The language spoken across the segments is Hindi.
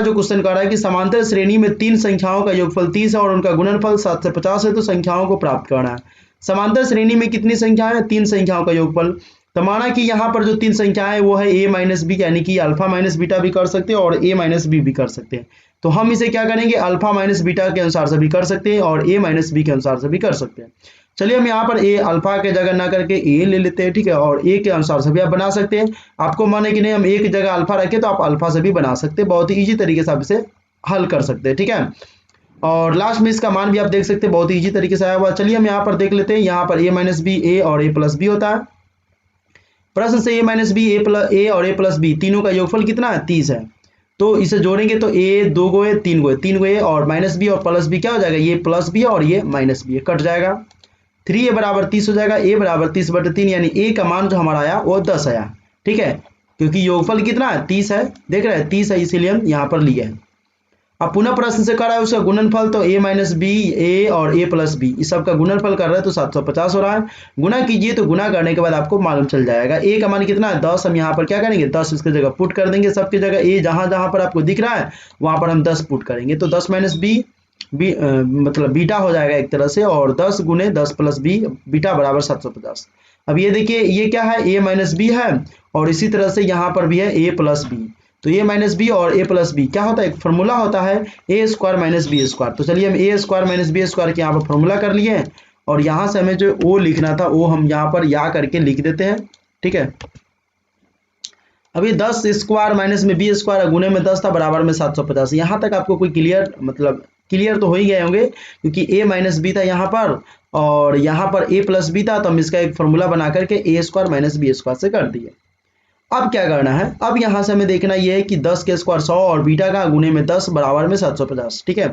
जो क्वेश्चन कह रहा है कि समांतर श्रेणी में तीन संख्याओं का योगफल 30 है और उनका गुणनफल 7 से 50 है, तो संख्याओं को प्राप्त करना है। समांतर श्रेणी में कितनी संख्याएं हैं? तीन संख्याओं का योगफल। तो माना कि यहाँ पर जो तीन संख्याएं हैं वो है a माइनस बी, यानी कि अल्फा माइनस बीटा भी कर सकते हैं और a माइनस बी भी कर सकते हैं। तो हम इसे क्या करेंगे, अल्फा माइनस बीटा के अनुसार से भी कर सकते हैं और a माइनस बी के अनुसार से भी कर सकते हैं। चलिए हम यहाँ पर a अल्फा के जगह ना करके a ले लेते हैं, ठीक है, और a के अनुसार से भी आप बना सकते हैं। आपको माने कि नहीं हम a की जगह अल्फा रखें तो आप अल्फा से भी बना सकते हैं, बहुत ही ईजी तरीके से आप इसे हल कर सकते हैं, ठीक है। और लास्ट में इसका मान भी आप देख सकते हैं, बहुत ही ईजी तरीके से आया हुआ। चलिए हम यहाँ पर देख लेते हैं, यहाँ पर a माइनस बी a और a प्लस बी होता है। प्रश्न से a माइनस बी a और a प्लस बी तीनों का योगफल कितना है? 30 है। तो इसे जोड़ेंगे तो a 2 go a 3 go a 3 go a और माइनस बी और प्लस बी क्या हो जाएगा, ये प्लस बी और ये माइनस बी कट जाएगा। 3a बराबर 30 हो जाएगा, a बराबर 30/3, यानी a का मान जो हमारा आया वो 10 आया, ठीक है, क्योंकि योगफल कितना है? 30 है, देख रहे हैं 30 है, इसीलिए हम यहाँ पर लिए हैं। अब पुनः प्रश्न से कर रहा है उसका गुणनफल, तो a माइनस बी a और a प्लस बी इस सब का गुणनफल कर रहे हैं तो 750 हो रहा है। गुना कीजिए तो गुना करने के बाद आपको मालूम चल जाएगा। a का मान कितना है? 10। हम यहाँ पर क्या करेंगे, 10 इसकी जगह पुट कर देंगे, सबकी जगह a जहाँ जहाँ पर आपको दिख रहा है वहाँ पर हम 10 पुट करेंगे, तो 10 माइनस बी मतलब बीटा हो जाएगा एक तरह से, और 10 गुने 10 प्लस बी बीटा बराबर 750। अब ये देखिए ये क्या है, a माइनस बी है और इसी तरह से यहाँ पर भी है a प्लस बी। तो a माइनस बी और a प्लस बी क्या होता है, एक फॉर्मूला होता है a square minus B square. तो चलिए हम a square minus B square के यहाँ पर फॉर्मूला कर लिए हैं और यहाँ से हमें जो o लिखना था वो हम यहाँ पर या करके लिख देते हैं, ठीक है। अभी 10 स्क्वायर माइनस में बी स्क्वायर गुने में 10 था बराबर में 750। यहाँ तक आपको कोई क्लियर तो हो ही गए होंगे, क्योंकि a माइनस बी था यहाँ पर और यहाँ पर a प्लस बी था, तो हम इसका एक फॉर्मूला बना करके a square minus B square से कर दिए। अब क्या करना है, अब यहाँ से हमें देखना ये है कि 10 के स्क्वायर 100 और बीटा का गुने में 10 बराबर में 750, ठीक है।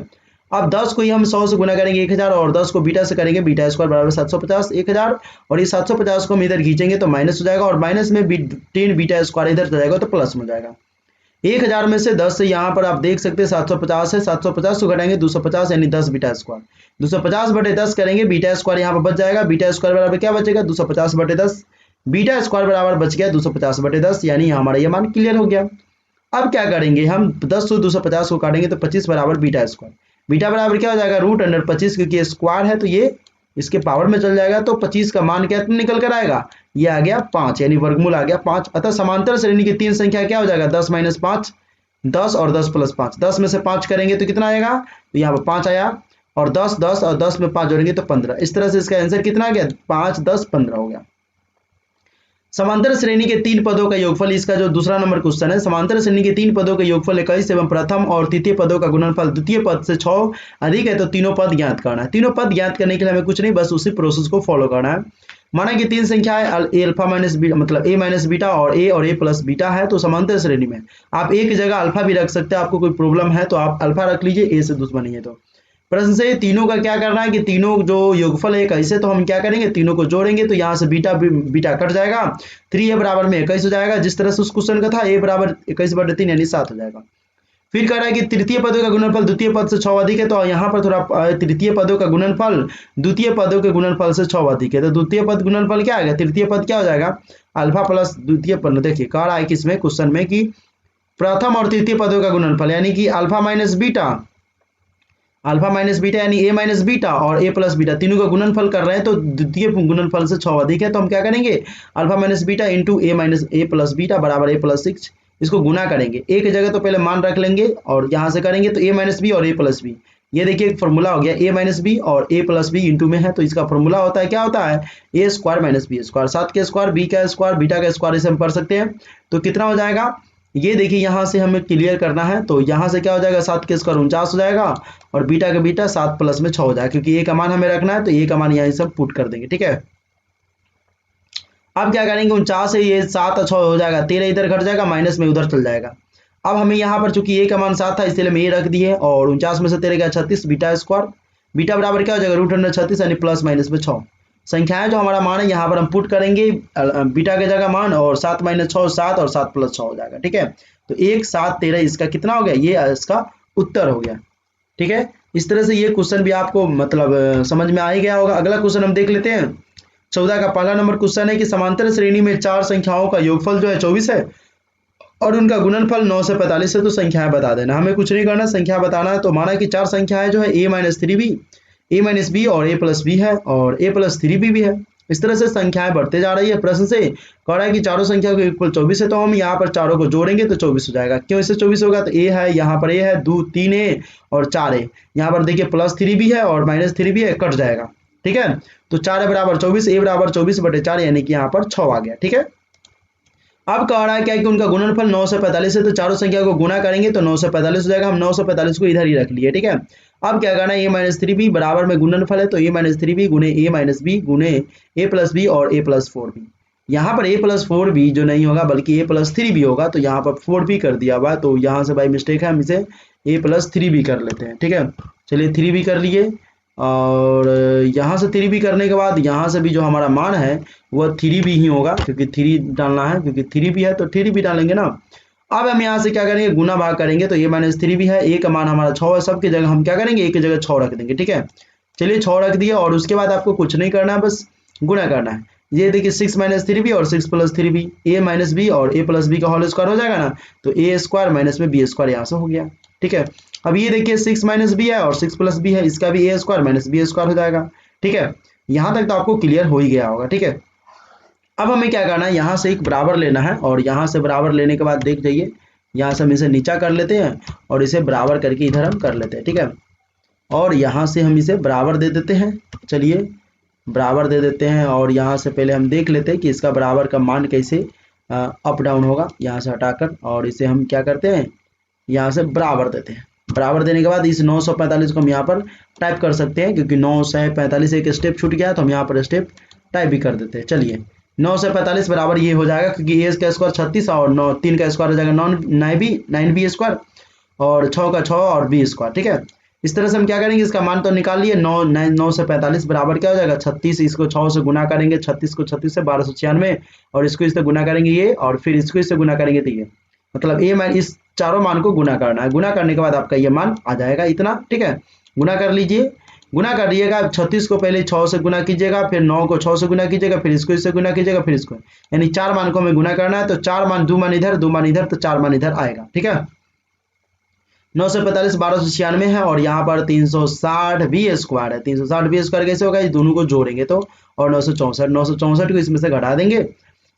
अब 10 को ही हम 100 से गुना करेंगे 1000 और 10 को बीटा से करेंगे बीटा स्क्वायर बराबर 750 1000, और ये 750 को हम इधर खींचेंगे तो माइनस हो जाएगा और माइनस में 10 बीटा स्क्वायर इधर चला जाएगा तो प्लस में जाएगा। 1000 में से 10 से यहाँ पर आप देख सकते हैं 750 है, 750 को घटाएंगे 250 यानी 10 बीटा स्क्वायर, 250/10 करेंगे, बीटा स्क्वायर यहाँ पर बच जाएगा, बीटा स्क्वायर बराबर क्या बचेगा 250/10, बीटा स्क्वायर बराबर बच गया 250/10, यानी हमारा ये मान क्लियर हो गया। अब क्या करेंगे हम 10 से 250 को काटेंगे तो 25 बराबर बीटा स्क्वायर, बीटा बराबर क्या हो जाएगा √25, क्योंकि स्क्वायर है तो ये इसके पावर में चल जाएगा, तो 25 का मान क्या निकल कर आएगा, ये आ गया 5, यानी वर्गमूल आ गया 5। अतः समांतर श्रेणी की तीन संख्या क्या हो जाएगा 10 - 5, 10 और 10 + 5, 10 में से 5 करेंगे तो कितना आएगा, तो यहाँ पर 5 आया, और 10 10 और 10 में 5 जोड़ेंगे तो 15। इस तरह से इसका आंसर कितना आ गया 5 10 15 हो गया। समांतर श्रेणी के तीन पदों का योगफल, इसका जो दूसरा नंबर क्वेश्चन है, समांतर श्रेणी के तीन पदों का योगफल 21 एवं प्रथम और तृतीय पदों का गुणनफल द्वितीय पद से 6 अधिक है, तो तीनों पद ज्ञात करना है। तीनों पद ज्ञात करने के लिए हमें कुछ नहीं, बस उसी प्रोसेस को फॉलो करना है। माना कि तीन संख्याएं अल्फा माइनस बीटा मतलब a माइनस बीटा और a प्लस बीटा है, तो समांतर श्रेणी में आप एक जगह अल्फा भी रख सकते हैं, आपको कोई प्रॉब्लम है तो आप अल्फा रख लीजिए, a से दुश्मनी है तो। प्रश्न से तीनों का क्या करना है कि तीनों जो योगफल है 21 है, तो हम क्या करेंगे तीनों को जोड़ेंगे, तो यहाँ से बीटा कट जाएगा, 3a बराबर में 21 हो जाएगा, जिस तरह से उस क्वेश्चन का था a बराबर 21/3 यानी 7 हो जाएगा। फिर कह रहा है कि तृतीय पदों का गुणनफल द्वितीय पद से 6 अधिक है, तो यहाँ पर थोड़ा तृतीय पदों का गुणनफल द्वितीय पदों के गुणनफल से 6 अधिक है, तो द्वितीय पद गुणनफल क्या आएगा, तृतीय पद क्या हो जाएगा अल्फा प्लस द्वितीय पद। देखिए कह रहा है किसमें क्वेश्चन में कि प्रथम और तृतीय पदों का गुणनफल, यानी कि अल्फा माइनस बीटा यानी a माइनस बीटा और a प्लस बीटा तीनों का गुणनफल कर रहे हैं, तो द्वितीय गुणनफल से 6 अधिक है, तो हम क्या करेंगे alpha minus beta into a plus beta बराबर a प्लस 6, इसको गुना करेंगे, a की जगह तो पहले मान रख लेंगे और यहाँ से करेंगे तो a माइनस बी और a प्लस बी, ये देखिए एक फॉर्मूला हो गया a माइनस बी और a प्लस बी इंटू में है, तो इसका फॉर्मूला होता है क्या होता है a square minus B square, 7 के स्क्वायर b का स्क्वायर बीटा का स्क्वायर, इसे हम पढ़ सकते हैं। तो कितना हो जाएगा, ये देखिए यहाँ से हमें क्लियर करना है, तो यहाँ से क्या हो जाएगा 7 के स्क्वायर 49 हो जाएगा और बीटा का बीटा 7 प्लस में 6 हो जाएगा, क्योंकि a का मान हमें रखना है तो a का मान यहाँ सब पुट कर देंगे, ठीक है। अब क्या करेंगे 49 से ये 7 और 6 हो जाएगा, 13 इधर घट जाएगा, माइनस में उधर चल जाएगा। अब हमें यहाँ पर चूंकि a का मान 7 था इसलिए हम a रख दिए, और 49 में से 13 गया 36, बीटा स्क्वायर बीटा बराबर क्या हो जाएगा √36 यानी प्लस माइनस में 6। संख्याएं जो हमारा मान है यहाँ पर हम पुट करेंगे बीटा के जगह मान, और 7 - 6 7 और 7 + 6 हो जाएगा, ठीक है। तो 1 7 13 इसका कितना हो गया, ये इसका उत्तर हो गया, ठीक है। इस तरह से ये क्वेश्चन भी आपको मतलब समझ में आ ही गया होगा। अगला क्वेश्चन हम देख लेते हैं। 14 का पहला नंबर क्वेश्चन है कि समांतर श्रेणी में चार संख्याओं का योगफल जो है 24 है और उनका गुणनफल 9 से 45 है, तो संख्याएं बता देना, हमें कुछ नहीं करना, संख्या बताना है। तो माना कि चार संख्याएं जो है a minus three B, A minus B और a प्लस बी है और a प्लस थ्री बी भी है। इस तरह से संख्याएं बढ़ते जा रही है। प्रश्न से कह रहा है कि चारों संख्या को इक्वल 24 है, तो हम यहाँ पर चारों को जोड़ेंगे तो 24 हो जाएगा। क्यों इससे 24 होगा, तो a है, यहाँ पर a है, 2 3 a और 4 a, यहाँ पर देखिए प्लस थ्री भी है और माइनस थ्री भी है, कट जाएगा। ठीक है, तो 4 बराबर 24, a बराबर 24/4, यानी कि यहाँ पर 6 आ गया। ठीक है, अब कह रहा है क्या कि उनका गुणनफल 9 से 45 है, तो चारों संख्या को गुणा करेंगे तो 9 से 45 हो जाएगा। हम 9 से 45 को इधर ही रख लिए। ठीक है, अब क्या करना है, a माइनस थ्री बी बराबर में गुणनफल है, तो a माइनस थ्री बी गुणे a माइनस बी गुणे a प्लस बी और a प्लस फोर बी। यहाँ पर a प्लस फोर बी जो नहीं होगा बल्कि a प्लस थ्री बी होगा, तो यहाँ पर फोर बी कर दिया हुआ, तो यहाँ से बाई मिस्टेक है, हम इसे a प्लस थ्री बी कर लेते हैं। ठीक है, चलिए थ्री बी कर लिए, और यहाँ से थ्री बी करने के बाद यहाँ से भी जो हमारा मान है वह थ्री बी ही होगा, क्योंकि थ्री डालना है, क्योंकि थ्री बी है तो थ्री बी डालेंगे ना। अब हम यहाँ से क्या करेंगे, गुना भाग करेंगे, तो a माइनस थ्री बी है, a का मान हमारा 6 है, सबकी जगह हम क्या करेंगे, a की जगह 6 रख देंगे। ठीक है, चलिए 6 रख दिया, और उसके बाद आपको कुछ नहीं करना है, बस गुना करना है। ये देखिए 6 माइनस थ्री बी और 6 plus three B, a minus B और a प्लस बी का होल स्क्वायर हो जाएगा ना, तो a स्क्वायर माइनस में b स्क्वायर यहाँ से हो गया। ठीक है, अब ये देखिए 6 माइनस बी है और 6 प्लस बी है, इसका भी a square minus B square हो जाएगा। ठीक है, यहाँ तक तो आपको क्लियर हो ही गया होगा। ठीक है, अब हमें क्या करना है, यहाँ से एक बराबर लेना है, और यहाँ से बराबर लेने के बाद देख जाइए, यहाँ से हम इसे नीचा कर लेते हैं और इसे बराबर करके इधर हम कर लेते हैं। ठीक है, और यहाँ से हम इसे बराबर दे देते हैं। चलिए बराबर दे देते हैं, और यहाँ से पहले हम देख लेते हैं कि इसका बराबर का मान कैसे अप डाउन होगा, यहाँ से हटाकर, और इसे हम क्या करते हैं, यहाँ से बराबर देते हैं। बराबर देने के बाद इस 945 को हम यहाँ पर टाइप कर सकते हैं, क्योंकि 9 से 45 एक स्टेप छूट गया, तो हम यहाँ पर स्टेप टाइप भी कर देते हैं। चलिए 9 से 45 बराबर ये हो जाएगा, क्योंकि a का स्क्वायर 36 और 9 3 का स्क्वायर हो जाएगा 9b स्क्वायर और 6 का 6 और b स्क्वायर। ठीक है, इस तरह से हम क्या करेंगे, इसका मान तो निकाल लिए, 9 से 45 बराबर क्या हो जाएगा 36, इसको 6 से गुना करेंगे, 36 को 36 से 1296, और इसको इससे गुना करेंगे ये, और फिर इसको इससे गुना करेंगे, तो ये मतलब a मान इस चारों मान को गुना करना है। गुना करने के बाद आपका ये मान आ जाएगा इतना। ठीक है, गुना कर लीजिए, गुना कर दिएगा, 36 को पहले 6 से गुना कीजिएगा, फिर 9 को 6 से गुना कीजिएगा, फिर इसको इससे गुना कीजिएगा, फिर इसको, यानी चार मान को हमें गुना करना है, तो चार मान, दो मान इधर, दो मान इधर, तो चार मान इधर आएगा। ठीक है, 9 से 45 1296 है, और यहाँ पर 360 बी स्क्वायर है। 360 बी स्क्वायर कैसे होगा, इस दोनों को जोड़ेंगे तो, और 964 को इसमें से घटा देंगे,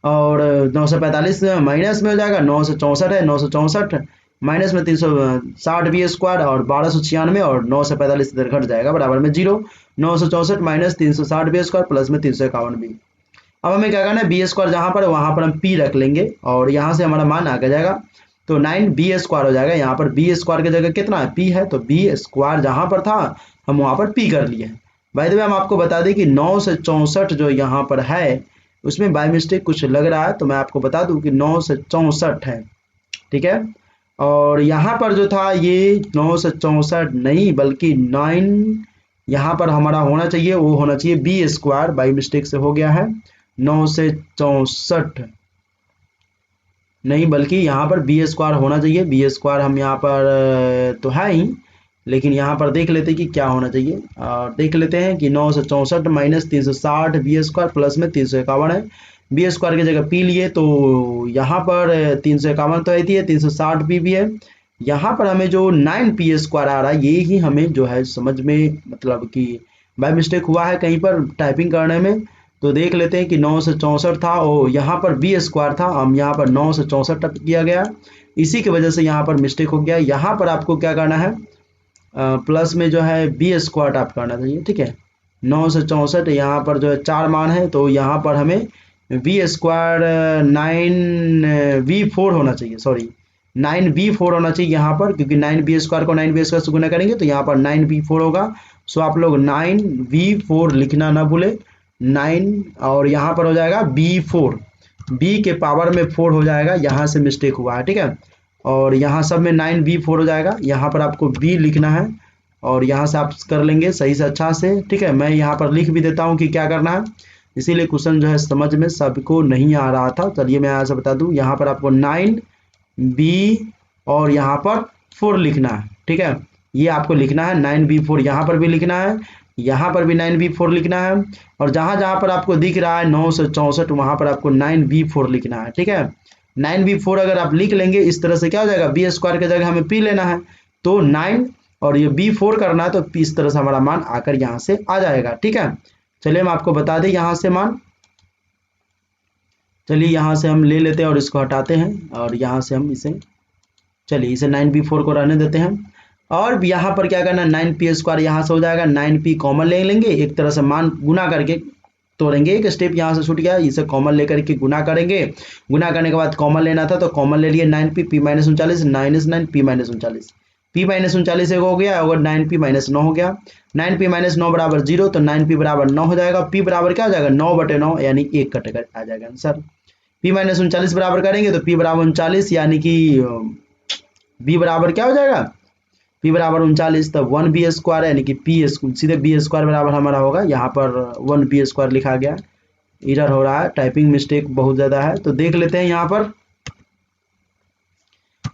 और 9 से 45 माइनस में हो जाएगा, 9 से 64 है, 964 माइनस में 360 बी स्क्वायर और 1296, और 9 से 45 इधर घट जाएगा, बराबर में 0। 964 माइनस 360 बी स्क्वायर प्लस में 351 बी। अब हमें क्या करना है, बी स्क्वायर जहाँ पर वहाँ पर हम पी रख लेंगे, और यहाँ से हमारा मान आगे जाएगा, तो 9 बी स्क्वायर हो जाएगा। यहाँ पर बी स्क्वायर की जगह कितना है, पी है, तो बी स्क्वायर जहाँ पर था हम वहाँ पर पी कर लिए। बाय द वे हम आपको बता दें कि 9 से 64 जो यहाँ पर है उसमें बाय मिस्टेक कुछ लग रहा है, तो मैं आपको बता दूं कि 9 से 64 है। ठीक है, और यहाँ पर जो था ये 9 से 64 नहीं बल्कि 9 यहाँ पर हमारा होना चाहिए, वो होना चाहिए बी स्क्वायर, बाई मिस्टेक से हो गया है। 9 से 64 नहीं बल्कि यहाँ पर बी स्क्वायर होना चाहिए। बी स्क्वायर हम यहाँ पर तो है ही, लेकिन यहाँ पर देख लेते हैं कि क्या होना चाहिए, और देख लेते हैं कि 9 से 64 माइनस 360 बी स्क्वायर प्लस में 351 है। बी स्क्वायर की जगह पी लिए, तो यहाँ पर 351 तो आती है, 360 भी है। यहाँ पर हमें जो 9 पी स्क्वायर आ रहा है, ये ही हमें जो है समझ में मतलब कि बाय मिस्टेक हुआ है कहीं पर टाइपिंग करने में। तो देख लेते हैं कि 9 से 64 था, और यहाँ पर बी स्क्वायर था, हम यहाँ पर 9 से 64 टाइप किया गया, इसी की वजह से यहाँ पर मिस्टेक हो गया। यहाँ पर आपको क्या करना है, प्लस में जो है बी स्क्वायर टाइप करना चाहिए। ठीक है, 9 से 64 यहाँ पर जो है चार मान है, तो यहाँ पर हमें बी स्क्वायर 9v4 होना चाहिए, सॉरी 9v4 होना चाहिए यहाँ पर, क्योंकि 9b स्क्वायर को 9b स्क्वायर से गुना करेंगे तो यहाँ पर 9v4 होगा। सो आप लोग 9v4 लिखना ना भूले, 9 और यहाँ पर हो जाएगा b4, b के पावर में 4 हो जाएगा, यहाँ से मिस्टेक हुआ है। ठीक है, और यहाँ सब में 9b4 हो जाएगा, यहाँ पर आपको b लिखना है, और यहाँ से आप कर लेंगे सही से अच्छा से। ठीक है, मैं यहाँ पर लिख भी देता हूँ कि क्या करना है, इसीलिए क्वेश्चन जो है समझ में सबको नहीं आ रहा था। चलिए मैं यहाँ से बता दूँ, यहाँ पर आपको 9b और यहाँ पर 4 लिखना है। ठीक है, ये आपको लिखना है 9b4, यहाँ पर भी लिखना है, यहाँ पर भी 9b4 लिखना है, और जहाँ जहाँ पर आपको दिख रहा है 9 से 64 वहाँ पर आपको 9b4 लिखना है। ठीक है, 9b4 अगर आप लिख लेंगे इस तरह से क्या हो जाएगा, बी स्क्वायर की जगह हमें p लेना है तो 9 और ये b4 करना है तो इस तरह से हमारा मान आकर यहाँ से आ जाएगा। ठीक है, चलिए हम आपको बता दें यहाँ से मान, चलिए यहाँ से हम ले लेते हैं और इसको हटाते हैं और यहाँ से हम इसे, चलिए इसे 9b4 को रहने देते हैं और यहाँ पर क्या करना है 9p स्क्वायर यहाँ से हो जाएगा, 9p कॉमन ले लेंगे, एक तरह से मान गुना करके तोड़ेंगे, एक स्टेप यहाँ से छूट गया, इसे कॉमन लेकर के गुना करेंगे, गुना करने के बाद कॉमन लेना था तो कॉमन ले लिए 9p, p minus 39, 9 is 9, p minus 39, p minus 39 एक हो गया और 9p माइनस 9 हो गया, 9p माइनस 9 बराबर 0 तो 9p बराबर 9 हो जाएगा, p बराबर क्या हो जाएगा 9/9 यानी 1 कट आ जाएगा आंसर। p माइनस 39 बराबर करेंगे तो p बराबर 39 यानी कि b बराबर क्या हो जाएगा, p बराबर 39 तब 1b स्क्वायर यानी कि p सीधे b स्क्वायर बराबर हमारा होगा, यहाँ पर 1b स्क्वायर लिखा गया, एरर हो रहा है, टाइपिंग मिस्टेक बहुत ज़्यादा है तो देख लेते हैं यहाँ पर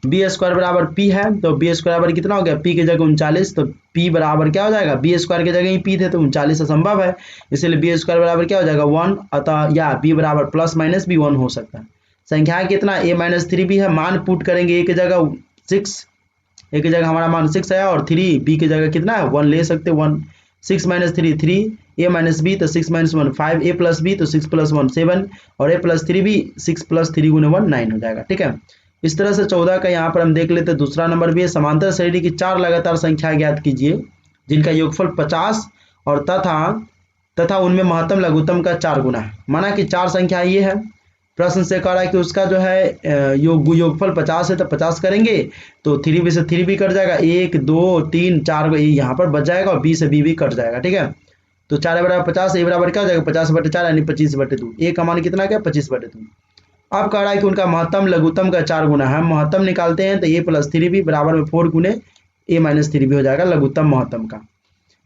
बी स्क्वायर बराबर p है तो बी स्क्वायर बराबर कितना हो गया, p की जगह 39 तो p बराबर क्या हो जाएगा, बी स्क्वायर की जगह ही p थे तो 39 असंभव है, इसलिए बी स्क्वायर बराबर क्या हो जाएगा 1, अतः या b बराबर प्लस माइनस भी 1 हो सकता है। संख्या कितना a माइनस 3 भी है, मान पुट करेंगे a की जगह 6, a की जगह हमारा मान 6 आया और 3 b की जगह कितना है 1 ले सकते 1, 6 माइनस 3 3, a माइनस b तो 6 माइनस 1 5, a प्लस b तो 6 प्लस 1 7 और a प्लस 3 भी 6 प्लस 3 गुने 1 9 हो जाएगा। ठीक है, इस तरह से 14 का यहाँ पर हम देख लेते हैं। दूसरा नंबर भी है, समांतर श्रेणी की 4 लगातार संख्या ज्ञात कीजिए जिनका योगफल 50 और तथा उनमें महत्तम लघुत्तम का 4 गुना है। माना कि 4 संख्या ये है, प्रश्न से कह रहा है कि उसका जो है योगफल 50 है तो 50 करेंगे तो 3b से 3b कट जाएगा, 1 2 3 4 को यहाँ पर बच जाएगा और b से b भी कट जाएगा। ठीक है, तो 4 बराबर 50, a बराबर क्या हो जाएगा 50/4 यानी 25/2, a का मान कितना क्या 25/2। अब कह रहा है कि उनका महत्तम लघुत्तम का 4 गुना है, महत्तम निकालते हैं तो a प्लस 3b बराबर में 4 गुने a माइनस 3b हो जाएगा लघुत्तम महत्तम का।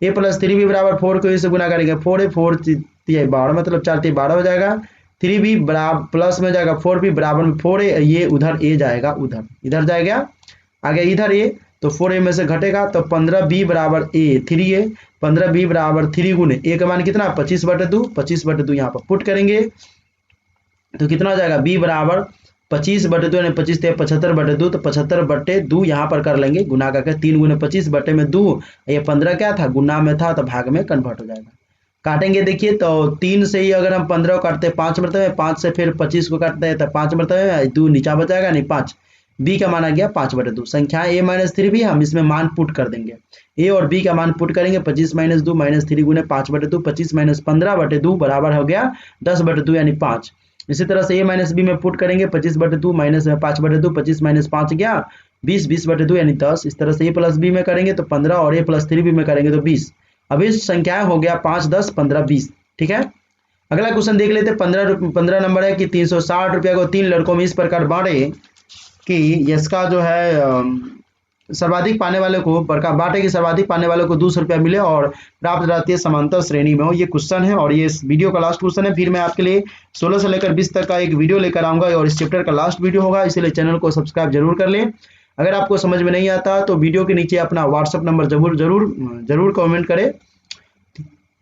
a प्लस 3b बराबर 4 को a से गुना करेंगे, 4 है 4 12 मतलब 4 12 हो जाएगा, 3b बराबर प्लस में हो जाएगा 4b बराबर में 4 है, ये उधर a जाएगा, उधर इधर जाएगा आगे इधर a तो 4a में से घटेगा तो 15b बराबर a 3a, 15b बराबर 3 गुने a का मान कितना 25/2, 25/2 यहाँ पर पुट करेंगे तो कितना हो जाएगा b बराबर 25/2 यानी 25 × 75/2 तो 75/2 यहाँ पर कर लेंगे गुना करके, 3 गुने 25 बटे में 2, ये 15 क्या था गुना में था तो भाग में कन्वर्ट हो जाएगा। काटेंगे देखिए तो 3 से ही अगर हम 15 को काटते हैं 5 मरतबे, 5 से फिर 25 को काटते हैं तो 5 मरतबे, 2 नीचा बच जाएगा नहीं 5, b का मान आ गया 5/2। संख्या a माइनस 3 भी हम इसमें मान पुट कर देंगे, a और b का मान पुट करेंगे, 25 - 2 -3 गुने 5/2, 25 - 15/2 बराबर हो गया 10/2 यानी 5। इसी तरह से a माइनस b में पुट करेंगे, 25/2 माइनस 5/2, 25 - 5 गया 20, 20/2 यानी 10। इस तरह से a प्लस b में करेंगे तो 15 और a प्लस 3b में करेंगे तो 20। अब इस संख्या हो गया 5, 10, 15, 20। ठीक है, अगला क्वेश्चन देख लेते हैं। 15 नंबर है कि 360 रुपया को 3 लड़कों में इस प्रकार बांटे कि इसका जो है सर्वाधिक पाने वाले को बांटे कि सर्वाधिक पाने वाले को 200 रुपया मिले और प्राप्त राशि समांतर श्रेणी में हो। ये क्वेश्चन है और ये इस वीडियो का लास्ट क्वेश्चन है। फिर मैं आपके लिए 16 से लेकर 20 तक का एक वीडियो लेकर आऊंगा और इस चैप्टर का लास्ट वीडियो होगा, इसलिए चैनल को सब्सक्राइब जरूर कर लें। अगर आपको समझ में नहीं आता तो वीडियो के नीचे अपना व्हाट्सअप नंबर जरूर कमेंट करें।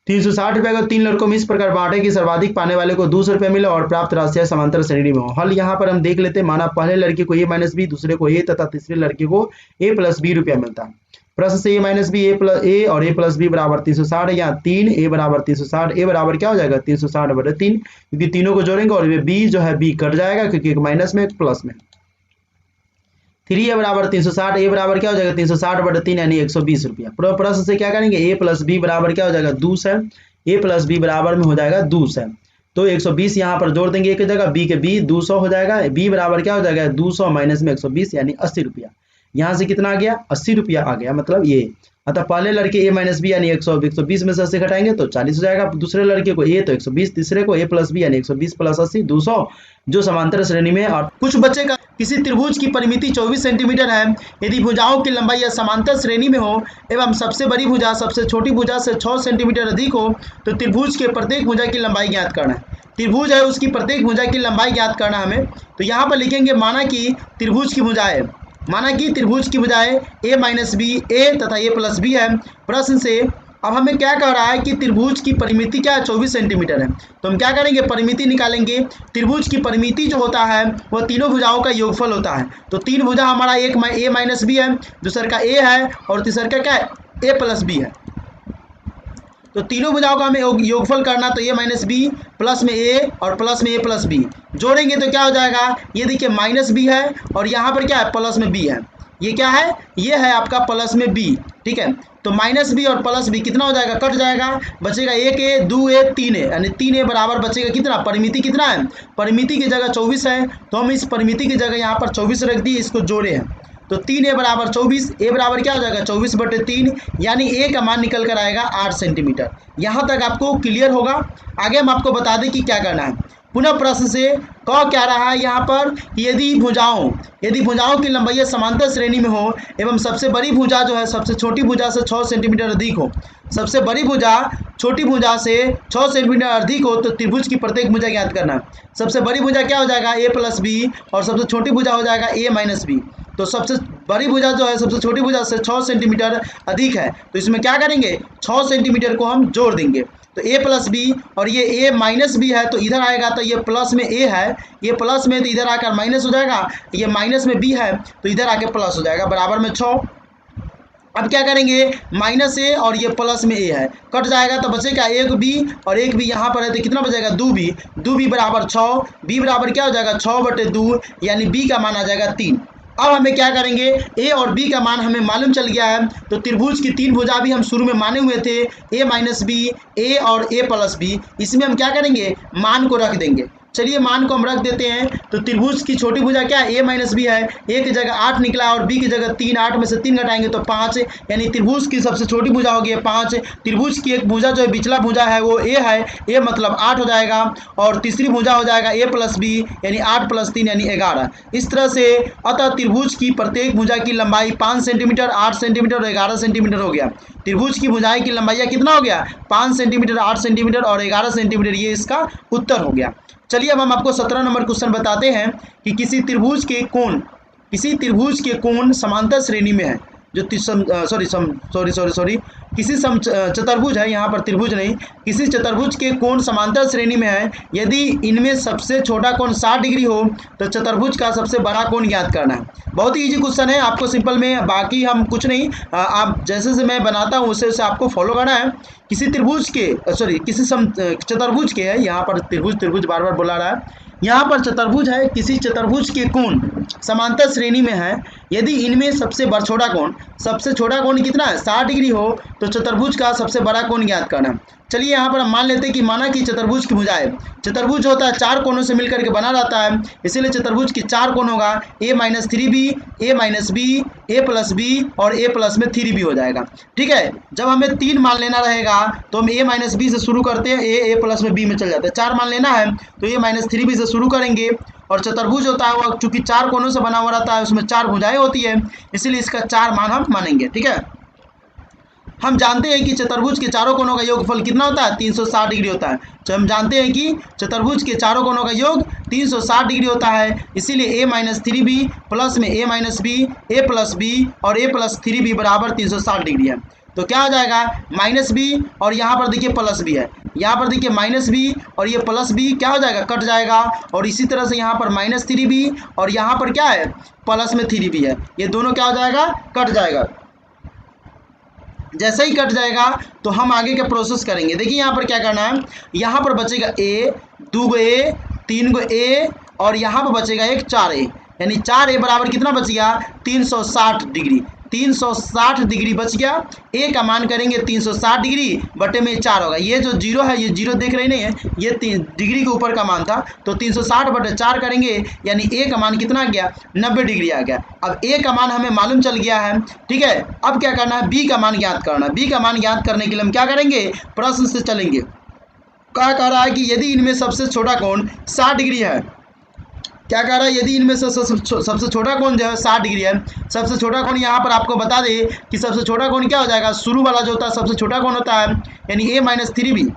360 रुपये को 3 लड़कों में इस प्रकार बांटे कि सर्वाधिक पाने वाले को 200 रुपये मिले और प्राप्त राशि समांतर श्रेणी में हो। हल यहाँ पर हम देख लेते हैं। माना पहले लड़के को a माइनस बी, दूसरे को a तथा तीसरे लड़के को a प्लस बी रुपया मिलता है। प्रश्न से a माइनस बी a और a प्लस बी बराबर 360 या 3 a बराबर 360, a बराबर क्या हो जाएगा 360/3, क्योंकि तीनों को जोड़ेंगे और b जो है b कट जाएगा क्योंकि एक माइनस में एक प्लस में। 3a बराबर 360, a बराबर क्या हो जाएगा 360/3 यानी 120 रुपया। प्रश्न से क्या करेंगे a प्लस बी बराबर क्या हो जाएगा 200, a प्लस बी बराबर में हो जाएगा 200 तो 120 यहाँ पर जोड़ देंगे एक जगह, b के b 200 हो जाएगा, b बराबर क्या हो जाएगा 200 माइनस में 120 यानी 80 रुपया। यहाँ से कितना आ गया 80 रुपया आ गया, मतलब ये। अतः पहले लड़के a माइनस बी यानी 120 में से 80 घटाएंगे तो 40 हो जाएगा। दूसरे लड़के को a तो 120, तीसरे को a प्लस बी यानी 120 प्लस 80 200 जो समांतर श्रेणी में। और कुछ बच्चे का किसी त्रिभुज की परिमिति 24 सेंटीमीटर है, यदि भुजाओं की लंबाई या समांतर श्रेणी में हो एवं सबसे बड़ी भुजा सबसे छोटी भुजा से 6 सेंटीमीटर अधिक हो तो त्रिभुज के प्रत्येक भुजा की लंबाई ज्ञात करना है। त्रिभुज है उसकी प्रत्येक भुजा की लंबाई ज्ञात करना हमें। तो यहाँ पर लिखेंगे माना कि त्रिभुज की भुजाएं, माना कि त्रिभुज की भुजाएं a माइनस बी, a तथा a प्लस बी है। प्रश्न से अब हमें क्या कह रहा है कि त्रिभुज की परिमिति क्या है, 24 सेंटीमीटर है। तो हम क्या करेंगे, परिमिति निकालेंगे। त्रिभुज की परिमिति जो होता है वह तीनों भुजाओं का योगफल होता है। तो तीन भुजा हमारा एक ए माइनस बी है, दूसरा का ए है और तीसरा का क्या है, ए प्लस बी है। तो तीनों भुजाओं का हमें योगफल करना, तो ए माइनस बी प्लस में ए और प्लस में ए प्लस बी जोड़ेंगे तो क्या हो जाएगा, ये देखिए माइनस बी है और यहाँ पर क्या है, प्लस में बी है। ये क्या है, ये है आपका प्लस में बी, ठीक है। तो माइनस बी और प्लस बी कितना हो जाएगा, कट जाएगा, बचेगा एक ए, दो ए, तीन ए, यानी तीन ए बराबर बचेगा कितना, परिमिति कितना है, परिमिति की जगह 24 है। तो हम इस परिमिति की जगह यहाँ पर 24 रख दिए, इसको जोड़े हैं। तो 3 ए बराबर 24, ए बराबर क्या हो जाएगा 24/3, यानी ए का मान निकल कर आएगा 8 सेंटीमीटर। यहाँ तक आपको क्लियर होगा। आगे हम आपको बता दें कि क्या करना है। पुनः प्रश्न से कह क्या रहा है यहाँ पर कि यदि भुजाओं की लंबाई समांतर श्रेणी में हो एवं सबसे बड़ी भुजा जो है सबसे छोटी भुजा से 6 सेंटीमीटर अधिक हो, सबसे बड़ी भुजा छोटी भुजा से 6 सेंटीमीटर अधिक हो, तो त्रिभुज की प्रत्येक भुजा ज्ञात करना। सबसे बड़ी भुजा क्या हो जाएगा, ए प्लस बी, और सबसे छोटी भुजा हो जाएगा ए माइनस बी। तो सबसे बड़ी भुजा जो है सबसे छोटी भुजा से 6 सेंटीमीटर अधिक है, तो इसमें क्या करेंगे, 6 सेंटीमीटर को हम जोड़ देंगे। तो ए प्लस बी और ये ए माइनस बी है, तो इधर आएगा तो ये प्लस में ए है, ये प्लस में तो इधर आकर माइनस हो जाएगा, ये माइनस में बी है तो इधर आके प्लस हो जाएगा, बराबर में 6। अब क्या करेंगे, माइनस ए और ये प्लस में ए है, कट जाएगा तो बचेगा एक बी और एक बी यहाँ पर है, तो कितना बचेगा 2b, 2b बराबर 6, बी बराबर क्या हो जाएगा 6/2, यानी बी का मान आ जाएगा 3। अब हमें क्या करेंगे, ए और बी का मान हमें मालूम चल गया है, तो त्रिभुज की तीन भुजा भी हम शुरू में माने हुए थे, ए माइनस बी, ए और ए प्लस बी। इसमें हम क्या करेंगे, मान को रख देंगे। चलिए मान को हम रख देते हैं। तो त्रिभुज की छोटी भुजा क्या है, ए माइनस बी है, ए की जगह 8 निकला और बी की जगह 3, 8 में से 3 घटाएंगे तो 5, यानी त्रिभुज की सबसे छोटी भुजा होगी 5। त्रिभुज की एक भुजा जो है बिचला भुजा है वो ए है, ए मतलब 8 हो जाएगा, और तीसरी भुजा हो जाएगा ए प्लस बी, यानी 8 + 3 यानी 11। इस तरह से अतः त्रिभुज की प्रत्येक भुजा की लंबाई 5 सेंटीमीटर, 8 सेंटीमीटर और 11 सेंटीमीटर हो गया। त्रिभुज की भुजाएं की लंबाई कितना हो गया, 5 सेंटीमीटर, 8 सेंटीमीटर और 11 सेंटीमीटर, ये इसका उत्तर हो गया। चलिए अब हम आपको 17 नंबर क्वेश्चन बताते हैं कि किसी त्रिभुज के कोण समांतर श्रेणी में है, जो किसी चतुर्भुज है, यहाँ पर त्रिभुज नहीं, किसी चतुर्भुज के कोण समांतर श्रेणी में है, यदि इनमें सबसे छोटा कोण 60 डिग्री हो तो चतुर्भुज का सबसे बड़ा कोण ज्ञात करना है। बहुत ही इजी क्वेश्चन है, आपको सिंपल में, बाकी हम कुछ नहीं, आप जैसे मैं बनाता हूँ उसे आपको फॉलो करना है। किसी चतुर्भुज के है, यहाँ पर त्रिभुज बार बार बुला रहा है, यहाँ पर चतुर्भुज है, किसी चतुर्भुज के कोण समांतर श्रेणी में है, यदि इनमें सबसे छोटा कोण कितना है 60 डिग्री हो तो चतुर्भुज का सबसे बड़ा कोण ज्ञात करना। चलिए यहाँ पर हम मान लेते हैं कि माना कि चतुर्भुज की भुजाएं, चतुर्भुज होता है 4 कोणों से मिलकर के बना रहता है, इसीलिए चतुर्भुज की 4 कोण होगा, a minus 3b, a minus b, a plus b और a प्लस में 3b हो जाएगा। ठीक है, जब हमें 3 मान लेना रहेगा तो हम a माइनस b से शुरू करते हैं, a प्लस में b में चल जाते हैं। 4 मान लेना है तो a माइनस 3b से शुरू करेंगे, और चतुर्भुज होता है वह चूंकि 4 कोणों से बना हुआ रहता है, उसमें 4 भुजाएं होती है, इसीलिए इसका 4 मान हम मानेंगे। ठीक है, हम जानते हैं कि चतुर्भुज के चारों कोणों का योगफल कितना होता है, 360 डिग्री होता है। तो हम जानते हैं कि चतुर्भुज के चारों कोणों का योग 360 डिग्री होता है, इसीलिए a माइनस 3b प्लस में a minus b, a plus b और a प्लस 3b बराबर 360 डिग्री है। तो क्या हो जाएगा, माइनस बी और यहाँ पर देखिए प्लस बी है, यहाँ पर देखिए माइनस बी और ये प्लस बी क्या हो जाएगा, कट जाएगा, और इसी तरह से यहाँ पर माइनस 3b और यहाँ पर क्या है, प्लस में 3b है, ये दोनों क्या हो जाएगा, कट जाएगा। जैसे ही कट जाएगा तो हम आगे का प्रोसेस करेंगे। देखिए यहाँ पर क्या करना है, यहाँ पर बचेगा a, 2 a, 3 a और यहाँ पर बचेगा एक 4a, यानी 4a बराबर कितना बच गया, 360 डिग्री। 360 डिग्री बच गया, a का मान करेंगे 360 डिग्री बटे में 4 होगा, ये जो जीरो है, ये जीरो देख रहे नहीं है, ये डिग्री के ऊपर का मान था, तो 360 बटे 4 करेंगे, यानी a का मान कितना आ गया, 90 डिग्री आ गया। अब a का मान हमें मालूम चल गया है। ठीक है, अब क्या करना है, b का मान ज्ञात करना। b का मान ज्ञात करने के लिए हम क्या करेंगे, प्रश्न से चलेंगे। क्या कह रहा है कि यदि इनमें सबसे छोटा कोण 60 डिग्री है, क्या कह रहा है, यदि इनमें से सबसे छोटा कोण जो है 60 डिग्री है। सबसे छोटा कोण यहाँ पर आपको बता दे कि सबसे छोटा कोण क्या हो जाएगा, शुरू वाला जो होता है सबसे छोटा कोण होता है, यानी a minus 3b।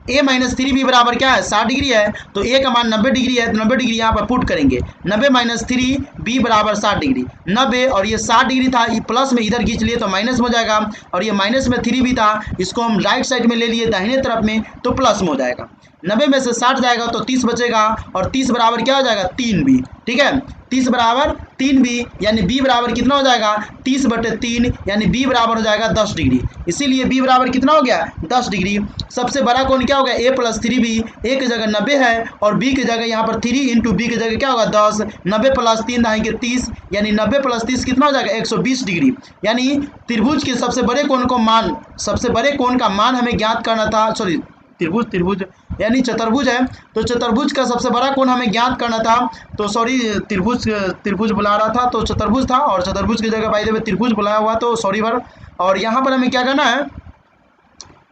a minus 3b बराबर क्या है 60 डिग्री है, तो a का मान 90 डिग्री है, तो 90 डिग्री यहाँ पर पुट करेंगे। 90 माइनस 3b बराबर 60 डिग्री। 90 और ये 60 डिग्री था, ये प्लस में इधर खींच लिए तो माइनस में हो जाएगा, और ये माइनस में 3 भी था, इसको हम राइट साइड में ले लिए दाहिने तरफ में, तो प्लस में हो जाएगा। 90 में से 60 जाएगा तो 30 बचेगा, और 30 बराबर क्या हो जाएगा 3b। ठीक है, 30 बराबर 3b, यानी b बराबर कितना हो जाएगा 30/3, यानी b बराबर हो जाएगा 10 डिग्री। इसीलिए b बराबर कितना हो गया 10 डिग्री। सबसे बड़ा कोण क्या हो गया a प्लस 3b। a की जगह 90 है और b की जगह यहाँ पर 3 इंटू b की जगह क्या होगा 10। 90 प्लस 3 दाएंगे 30, यानी 90 प्लस 30 कितना हो जाएगा 120 डिग्री। यानी त्रिभुज के सबसे बड़े कोण का मान हमें ज्ञात करना था। सॉरी, त्रिभुज यानी चतुर्भुज है, तो चतुर्भुज का सबसे बड़ा कोण हमें ज्ञात करना था। तो सॉरी, त्रिभुज बुला रहा था तो चतुर्भुज था, और चतुर्भुज की जगह बाय द वे त्रिभुज बुलाया हुआ, तो सॉरी भर। और यहाँ पर हमें क्या करना है,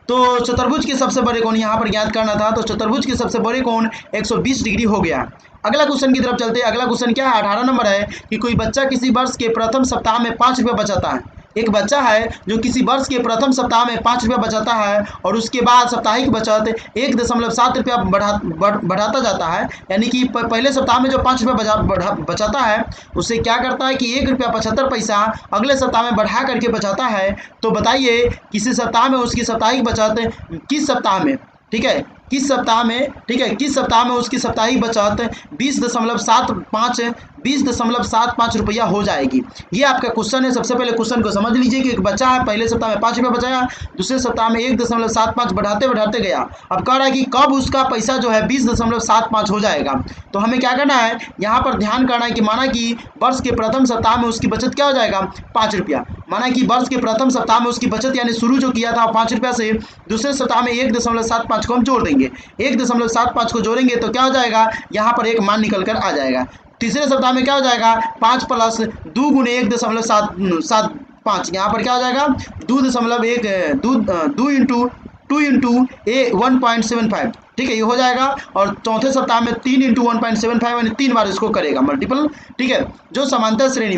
तो चतुर्भुज के सबसे बड़े कोण यहाँ पर ज्ञात करना था, तो चतुर्भुज के सबसे बड़े कोण 120 डिग्री हो गया। अगला क्वेश्चन की तरफ चलते हैं। अगला क्वेश्चन क्या है 18 नंबर है कि कोई बच्चा किसी वर्ष के प्रथम सप्ताह में 5 रुपये बचाता है। एक बच्चा है जो किसी वर्ष के प्रथम सप्ताह में 5 रुपया बचाता है, और उसके बाद साप्ताहिक बचत 1.7 रुपया बढ़ाता जाता है। यानी कि पहले सप्ताह में जो 5 रुपया बचाता है, उससे क्या करता है कि 1 रुपया 75 पैसा अगले सप्ताह में बढ़ा करके बचाता है। तो बताइए किसी सप्ताह में उसकी साप्ताहिक बचत किस सप्ताह में, ठीक है, किस सप्ताह में, ठीक है, किस सप्ताह में उसकी साप्ताहिक बचत 20.75 रुपया हो जाएगी। ये आपका क्वेश्चन है। सबसे पहले क्वेश्चन को समझ लीजिए कि एक बच्चा है, पहले सप्ताह में 5 रुपया बचाया, दूसरे सप्ताह में 1.75 बढ़ाते गया। अब कह रहा है कि कब उसका पैसा जो है 20.75 हो जाएगा। तो हमें क्या करना है, यहाँ पर ध्यान करना है कि माना कि वर्ष के प्रथम सप्ताह में उसकी बचत क्या हो जाएगा 5 रुपया। माना कि वर्ष के प्रथम सप्ताह में उसकी बचत यानी शुरू जो किया था 5 रुपया से, दूसरे सप्ताह में 1.75 को हम जोड़ देंगे। 1.75 को जोड़ेंगे तो क्या हो जाएगा, यहाँ पर एक मान निकल कर आ जाएगा। तीसरे सप्ताह में क्या हो जाएगा 5 प्लस 2 गुने 1.75, यहाँ पर क्या हो जाएगा 2 इंटू 1.75, ठीक है, ये हो जाएगा। और चौथे सप्ताह में 3 इंटू 1.75 यानी 3 बार इसको करेगा मल्टीपल, ठीक है। जो समांतर श्रेणी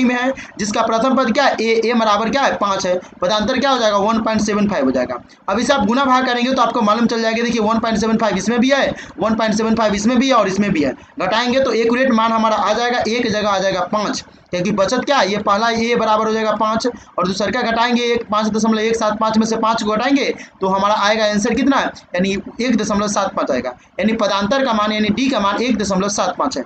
में है, जिसका प्रथम पद क्या है ए बराबर क्या है 5 है, पदांतर क्या हो जाएगा 1.75 हो जाएगा। अब इसे आप गुना भाग करेंगे तो आपको मालूम चल जाएगा। देखिए 1.75 इसमें भी है, 1.75 इसमें भी है और इसमें भी है। घटाएंगे तो एक्यूरेट मान हमारा आ जाएगा, ए की जगह आ जाएगा 5, क्योंकि बचत क्या है, ये पहला ए बराबर हो जाएगा 5, और दूसरा का घटाएंगे 5.175 में से 5 को घटाएंगे तो हमारा आएगा आंसर कितना है, यानी 1.75 आएगा। यानी पदांतर का मान यानी डी का मान 1.75 है।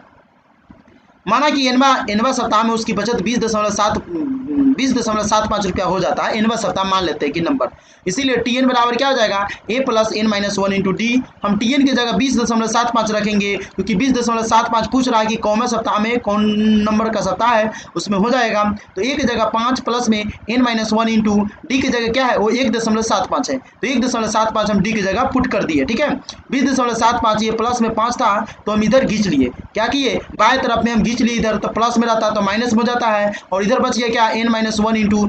माना कि एनवा सप्ताह में उसकी बचत 20.75 रुपया हो जाता है। एनवा सप्ताह मान लेते हैं कि नंबर, इसीलिए टी एन बराबर क्या हो जाएगा A plus N minus 1 into D. हम टी एन की जगह 20.75 रखेंगे, क्योंकि 20.75 पूछ रहा है कि कौन सप्ताह में कौन नंबर का सप्ताह है, उसमें हो जाएगा। तो ए की जगह 5 प्लस में एन माइनस 1 इंटू डी की जगह क्या है वो 1.75 है, तो 1.75 हम डी की जगह पुट कर दिए, ठीक है। 20.75 ये प्लस में 5 था तो हम इधर खींच लिए, क्या किए बाएं तरफ में हम खींच लिए, इधर तो प्लस में रहता तो माइनस में हो जाता है, और इधर बच गया क्या n-1 इंटू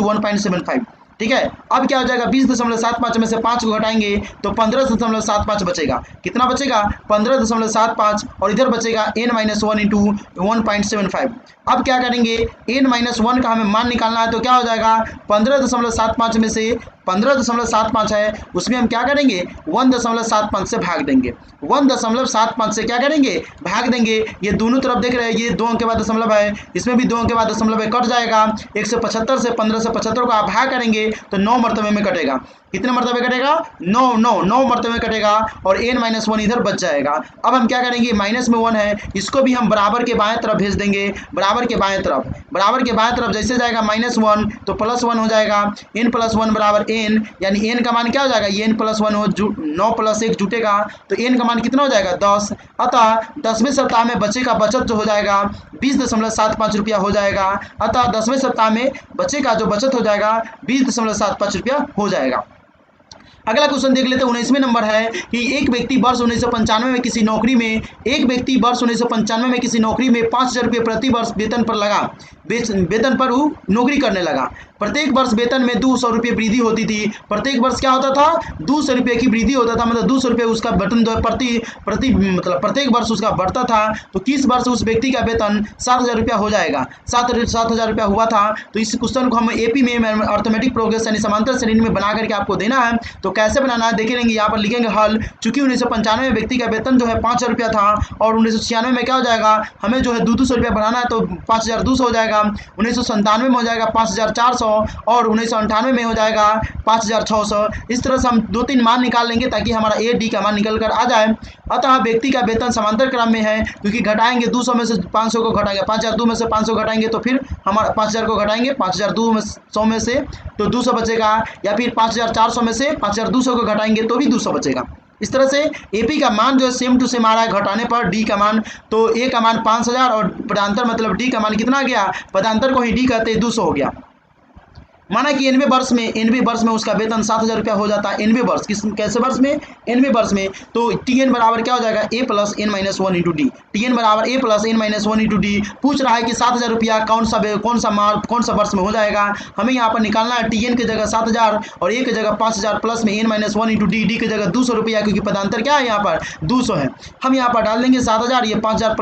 1.75, ठीक है। अब क्या हो जाएगा 20.75 में से 5 को घटाएंगे तो 15.75 बचेगा। कितना बचेगा 15.75, और इधर बचेगा n-1 इंटू 1.75। अब क्या करेंगे n-1 का हमें मान निकालना है, तो क्या हो जाएगा 15.75 में से 15.75 है, उसमें हम क्या करेंगे 1.75 से भाग देंगे। 1.75 से क्या करेंगे भाग देंगे। ये दोनों तरफ देख रहे हैं, ये 2 अंक के बाद दशमलव है, इसमें भी 2 अंक के बाद दशमलव है, कट जाएगा। 175 से 1575 को आप भाग करेंगे तो 9 मरतबे में कटेगा। कितने मरतबे कटेगा 9 मरतबे में कटेगा, और n-1 इधर बच जाएगा। अब हम क्या करेंगे माइनस में 1 है, इसको भी हम बराबर के बाएं तरफ भेज देंगे। बराबर के बाएं तरफ जैसे जाएगा -1 तो +1 हो जाएगा। n+1 बराबर n, यानी n का मान क्या हो जाएगा ये n+1 हो 9 + 1 जुटेगा तो n का मान कितना हो जाएगा 10। अतः 10वें सप्ताह में बच्चे का बचत जो हो जाएगा 20.75 रुपया हो जाएगा। अतः 10वें सप्ताह में बच्चे का जो बचत हो जाएगा 20.75 रुपया हो जाएगा। अगला क्वेश्चन देख लेते हैं। 19वें नंबर है कि एक व्यक्ति वर्ष 1995 में किसी नौकरी में 5,000 रुपये प्रति वर्ष वेतन पर लगा। वेतन पर वो नौकरी करने लगा। प्रत्येक वर्ष वेतन में 200 रुपये वृद्धि होती थी। प्रत्येक वर्ष क्या होता था, 200 रुपये की वृद्धि होता था, मतलब 200 रुपये उसका वेतन प्रति मतलब प्रत्येक वर्ष उसका बढ़ता था। तो किस वर्ष उस व्यक्ति का वेतन 7,000 रुपया हो जाएगा, 7,000 रुपया हुआ था। तो इस क्वेश्चन को हम एपी में अर्थमेटिक प्रोग्रेस यानी समांतर श्रेणी में बना करके आपको देना है। तो कैसे बनाना है देख लेंगे, यहाँ पर लिखेंगे हल। चूंकि 1995 में व्यक्ति का वेतन जो है 5,000 रुपया था और 1996 में क्या हो जाएगा, हमें जो है 200 रुपया बढ़ाना है तो 5,200 हो जाएगा। 1997 में हो जाएगा 5,400 और 1998 में हो जाएगा 5,600। इस तरह से हम 2-3 मान निकाल लेंगे ताकि हमारा ए डी का मान निकल कर आ जाए। अतः व्यक्ति का वेतन समांतर क्रम में है, क्योंकि घटाएंगे 200 में से 500 को घटाएंगे, 5,002 में से 500 घटाएंगे तो फिर हमारा 5,000 को घटाएंगे 5,200 में से तो 200 बचेगा, या फिर 5,400 में से 5,200 को घटाएंगे तो भी 200 बचेगा। इस तरह से एपी का मान जो है सेम टू सेम आ रहा है घटाने पर डी का मान। तो ए का मान 5,000 और पदांतर मतलब डी का मान कितना आ गया, पदांतर को ही डी कहते हैं, 200 हो गया। माना कि 90 वर्ष में उसका वेतन 7,000 रुपया हो जाता है। 90 वर्ष कैसे वर्ष में, 90 वर्ष में। तो टीएन बराबर क्या हो जाएगा, A plus N minus 1 into D. TN बराबर A plus N minus 1 into D. पूछ रहा है कि 7,000 रुपया कौन सा वर्ष में हो जाएगा। हमें यहाँ पर निकालना है टीएन की जगह 7,000 और ए की जगह 5,000 प्लस में N minus 1 into D. D की जगह 200 रुपया, क्योंकि पदांतर क्या है यहाँ पर 200 है। हम यहाँ पर डाल देंगे 7,000, ये 5,000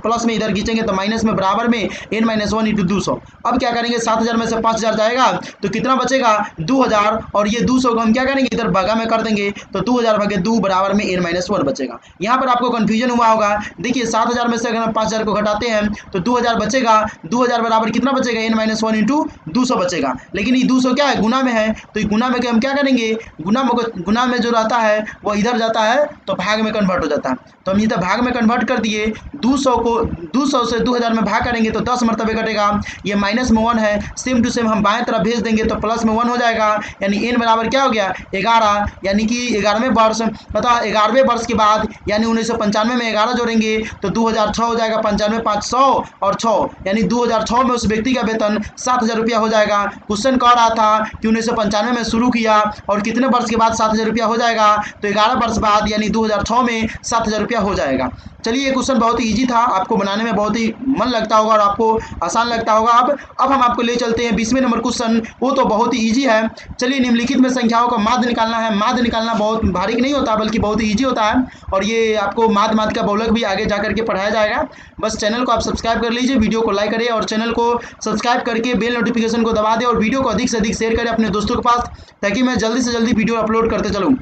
प्लस में इधर खींचेंगे तो माइनस में बराबर में एन माइनस 1 इंटू 200। अब क्या करेंगे, 7,000 में से 5,000 जाएगा तो कितना बचेगा, 2,000 और ये 200 को हम क्या करेंगे इधर भागा में कर देंगे तो 2,000 भागे 2 बराबर में n माइनस 1 बचेगा। यहाँ पर आपको कंफ्यूजन हुआ होगा। देखिए 7,000 में से अगर हम 5,000 को घटाते हैं तो 2,000 बचेगा। 2,000 बराबर कितना बचेगा, n माइनस 1 इंटू 200 बचेगा। लेकिन ये 200 क्या है, गुना में है, तो गुना में हम क्या करेंगे, गुना में जो रहता है वो इधर जाता है तो भाग में कन्वर्ट हो जाता है। तो हम इधर भाग में कन्वर्ट कर दिए। 200 से 2,000 में भाग करेंगे तो 10 मरतबे कटेगा। ये माइनस में 1 है, सेम टू सेम हम बाएं तरफ भेज देंगे तो प्लस में 1 हो जाएगा। यानी n बराबर क्या हो गया 11, यानी कि 11वें वर्ष। अतः 11वें वर्ष के बाद यानी 1995 में 11 जोड़ेंगे तो 2006 हो जाएगा। 95 500 और 6 यानी 2006 में उस व्यक्ति का वेतन 7,000 रुपया हो जाएगा। क्वेश्चन कह रहा था कि 1995 में शुरू किया और कितने वर्ष के बाद 7,000 रुपया हो जाएगा, तो 11 वर्ष बाद यानी 2006 में 7,000 रुपया हो जाएगा। चलिए ये क्वेश्चन बहुत ही ईजी था, आपको बनाने में बहुत ही मन लगता होगा और आपको आसान लगता होगा। अब हम आपको ले चलते हैं 20वें नंबर क्वेश्चन, वो तो बहुत ही ईजी है। चलिए निम्नलिखित में संख्याओं का माध्य निकालना है। माध्य निकालना बहुत भारी नहीं होता बल्कि बहुत ही ईजी होता है, और ये आपको माध्य का बहुलक भी आगे जाकर के पढ़ाया जाएगा। बस चैनल को आप सब्सक्राइब कर लीजिए, वीडियो को लाइक करें और चैनल को सब्सक्राइब करके बेल नोटिफिकेशन को दबा दें और वीडियो को अधिक से अधिक शेयर करें अपने दोस्तों के पास, ताकि मैं जल्दी से जल्दी वीडियो अपलोड करते चलूँ।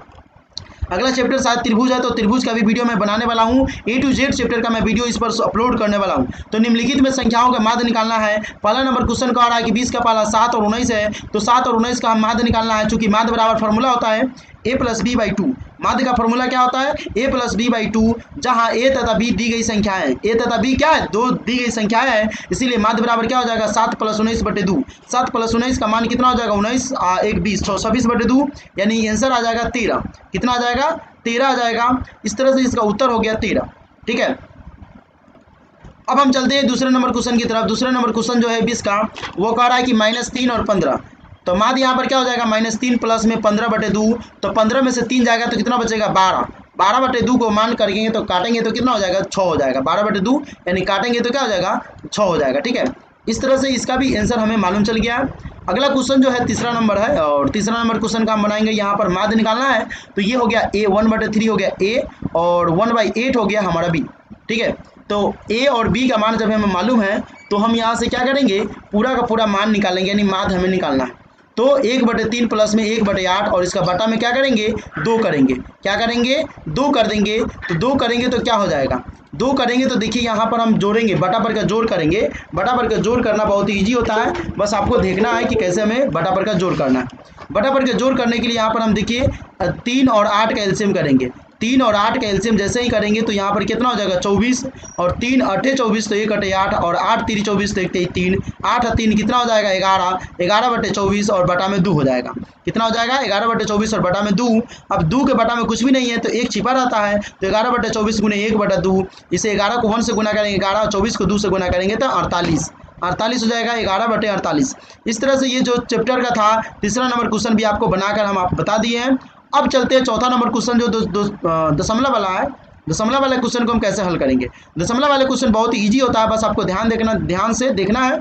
अगला चैप्टर शायद त्रिभुज है, तो त्रिभुज का भी वीडियो मैं बनाने वाला हूँ। A to Z चैप्टर का मैं वीडियो इस पर अपलोड करने वाला हूँ। तो निम्नलिखित में संख्याओं का माध्य निकालना है। पहला नंबर क्वेश्चन का आ रहा है कि 20 का पाला 7 और 19 है, तो 7 और 19 का हम माध्य निकालना है। चूंकि माध्य बराबर फार्मूला होता है a प्लस बी बाई 2। माध्य का फॉर्मूला क्या होता है, a प्लस बी बाई 2, जहाँ a तथा b दी गई संख्याएं हैं। a तथा b क्या है, दो दी गई संख्याएं हैं, इसीलिए माध्य बराबर क्या हो जाएगा 7 प्लस 19 बटे 2। 7 प्लस 19 का मान कितना हो जाएगा 19 1 20 26 बटे 2, यानी आंसर आ जाएगा 13। कितना आ जाएगा 13 आ जाएगा। इस तरह से इसका उत्तर हो गया 13। ठीक है, अब हम चलते हैं दूसरे नंबर क्वेश्चन की तरफ। दूसरे नंबर क्वेश्चन जो है 20 का, वो कह रहा है कि -3 और 15। तो माध्य यहाँ पर क्या हो जाएगा -3 प्लस में 15 बटे 2, तो 15 में से 3 जाएगा तो कितना बचेगा 12। 12 बटे 2 को मान करेंगे तो काटेंगे तो कितना हो जाएगा 6 हो जाएगा। 12 बटे 2 यानी काटेंगे तो क्या हो जाएगा 6 हो जाएगा। ठीक है, इस तरह से इसका भी आंसर हमें मालूम चल गया। अगला क्वेश्चन जो है तीसरा नंबर है, और तीसरा नंबर क्वेश्चन का हम बनाएंगे। यहाँ पर माध्य निकालना है, तो ये हो गया a 1/3 हो गया a और 1/8 हो गया हमारा b। ठीक है, तो a और b का मान जब हमें मालूम है तो हम यहाँ से क्या करेंगे, पूरा का पूरा मान निकालेंगे, यानी माध्य हमें निकालना है। तो 1/3 प्लस में 1/8 और इसका बटा में क्या करेंगे 2 करेंगे। क्या करेंगे 2 कर देंगे। तो 2 करेंगे तो क्या हो जाएगा 2 करेंगे तो देखिए यहाँ पर हम जोड़ेंगे, बटा पर का जोड़ करेंगे। बटा पर का जोड़ करना बहुत ही ईजी होता है, बस आपको देखना है कि कैसे हमें बटा पर का जोड़ करना है। बटा पर का जोड़ करने के लिए यहाँ पर हम देखिए 3 और 8 का एलसीएम करेंगे। 3 और 8 का एलसीएम जैसे ही करेंगे तो यहाँ पर कितना हो जाएगा 24, और 3 8 24 तो 1 8 8 और 8 3 24 तो 1 3 8 3 कितना हो जाएगा 11। 11 बटे 24 और बटा में 2 हो जाएगा। कितना हो जाएगा 11 बटे 24 और बटा में 2। अब 2 के बटा में कुछ भी नहीं है तो 1 छिपा रहता है, तो 11 बटे 24 गुने 1 बटा 2। इसे 11 को 1 से गुना करेंगे 11 और 24 को 2 से गुना करेंगे तो 48 हो जाएगा 11 बटे 48। इस तरह से ये जो चैप्टर का था तीसरा नंबर क्वेश्चन भी आपको बनाकर हम आप बता दिए हैं। अब चलते हैं चौथा नंबर क्वेश्चन जो दशमलव वाला है। दशमलव वाले क्वेश्चन को हम कैसे हल करेंगे। दशमलव वाले क्वेश्चन बहुत ही ईजी होता है, बस आपको ध्यान से देखना है।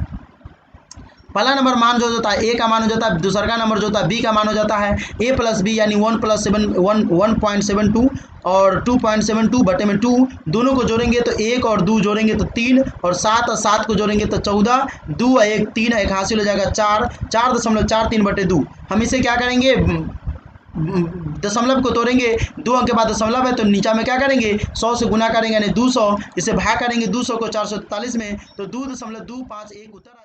पहला नंबर मान जो होता है ए का मान हो जाता है, दूसरा का नंबर जो होता है बी का मान हो जाता है ए प्लस बी यानी 1.72 और 2.72 बटे में 2, दोनों को जोड़ेंगे तो 1 और 2 जोड़ेंगे तो 3 और 7 और 7 को जोड़ेंगे तो 14, 2 और 1 3, एक हासिल हो जाएगा 4.43 बटे 2। हम इसे क्या करेंगे, दशमलव को तोड़ेंगे, 2 अंक के बाद दशमलव है तो नीचा में क्या करेंगे 100 से गुना करेंगे यानी 200, इसे भाग करेंगे 200 को 443 में तो 2.251 उत्तर आ